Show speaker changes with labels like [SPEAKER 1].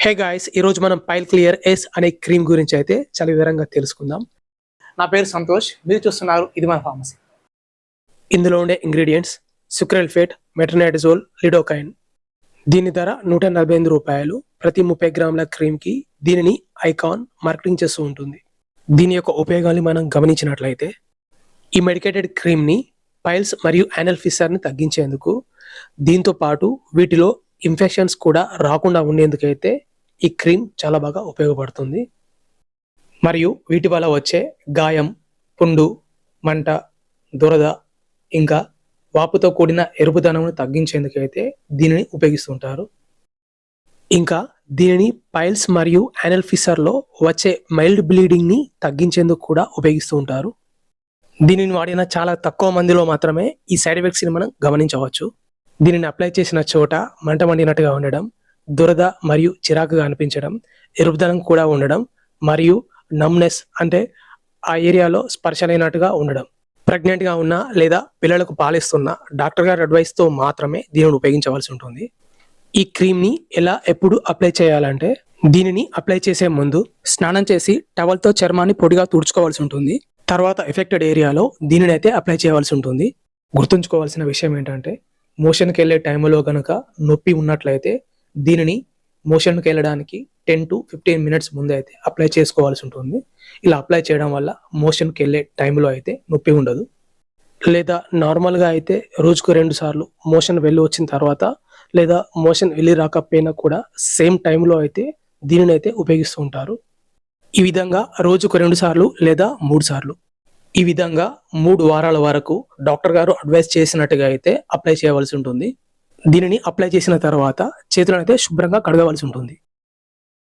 [SPEAKER 1] Hey guys, ఈరోజు మనం pile clear yes అనే క్రీమ్ గురించి అయితే చాలా వివరంగా తెలుసుకుందాం.
[SPEAKER 2] నా పేరు సంతోష్. మీరు చూస్తున్నారు ఇది మన ఫార్మసీ.
[SPEAKER 1] ఇందులో ఉండే ఇంగ్రీడియంట్స్ సుక్రల్ఫేట్, మెట్రోనైడజోల్, లిడోకైన్. దీని ధర ₹145. ప్రతి 30 గ్రాముల క్రీమ్కి దీనిని ఐకాన్ మార్కెటింగ్ చేస్తూ ఉంటుంది. దీని యొక్క ఉపయోగాన్ని మనం గమనించినట్లయితే ఈ మెడికేటెడ్ క్రీమ్ని పైల్స్ మరియు యానల్ ఫిషర్ని తగ్గించేందుకు, దీంతో పాటు వీటిలో ఇన్ఫెక్షన్స్ కూడా రాకుండా ఉండేందుకైతే ఈ క్రీమ్ చాలా బాగా ఉపయోగపడుతుంది. మరియు వీటి వల్ల వచ్చే గాయం, పుండు, మంట, దురద ఇంకా వాపుతో కూడిన ఎరుపుదనమును తగ్గించేందుకైతే దీనిని ఉపయోగిస్తుంటారు. ఇంకా దీనిని పైల్స్ మరియు యానల్ ఫిషర్లో వచ్చే మైల్డ్ బ్లీడింగ్ని తగ్గించేందుకు కూడా ఉపయోగిస్తూ ఉంటారు. దీనిని వాడిన చాలా తక్కువ మందిలో మాత్రమే ఈ సైడ్ ఎఫెక్ట్స్ని మనం గమనించవచ్చు. దీనిని అప్లై చేసిన చోట మంట మండినట్టుగా ఉండడం, దురద మరియు చిరాకుగా అనిపించడం, ఎరుపుదనం కూడా ఉండడం మరియు నమ్నెస్ అంటే ఆ ఏరియాలో స్పర్శలైనట్టుగా ఉండడం. ప్రెగ్నెంట్గా ఉన్న లేదా పిల్లలకు పాలిస్తున్న డాక్టర్ గారి అడ్వైస్తో మాత్రమే దీనిని ఉపయోగించవలసి ఉంటుంది. ఈ క్రీమ్ని ఎప్పుడు అప్లై చేయాలంటే, దీనిని అప్లై చేసే ముందు స్నానం చేసి టవల్తో చర్మాన్ని పొడిగా తుడుచుకోవాల్సి ఉంటుంది. తర్వాత ఎఫెక్టెడ్ ఏరియాలో దీనిని అయితే అప్లై చేయవలసి ఉంటుంది. గుర్తుంచుకోవాల్సిన విషయం ఏంటంటే, మోషన్కి వెళ్ళే టైంలో కనుక నొప్పి ఉన్నట్లయితే దీనిని మోషన్కి వెళ్ళడానికి 10 to 15 minutes ముందే అయితే అప్లై చేసుకోవాల్సి ఉంటుంది. ఇలా అప్లై చేయడం వల్ల మోషన్కి వెళ్ళే టైంలో అయితే నొప్పి ఉండదు. లేదా నార్మల్గా అయితే రోజుకు 2 సార్లు మోషన్ వెళ్ళి వచ్చిన తర్వాత లేదా మోషన్ వెళ్ళి రాకపోయినా కూడా సేమ్ టైంలో అయితే దీనిని అయితే ఉపయోగిస్తూ ఉంటారు. ఈ విధంగా రోజుకు 2 సార్లు లేదా 3 సార్లు ఈ విధంగా 3 వారాల వరకు డాక్టర్ గారు అడ్వైస్ చేసినట్టుగా అయితే అప్లై చేయవలసి ఉంటుంది. దీనిని అప్లై చేసిన తర్వాత చేతులను అయితే శుభ్రంగా కడగవలసి ఉంటుంది.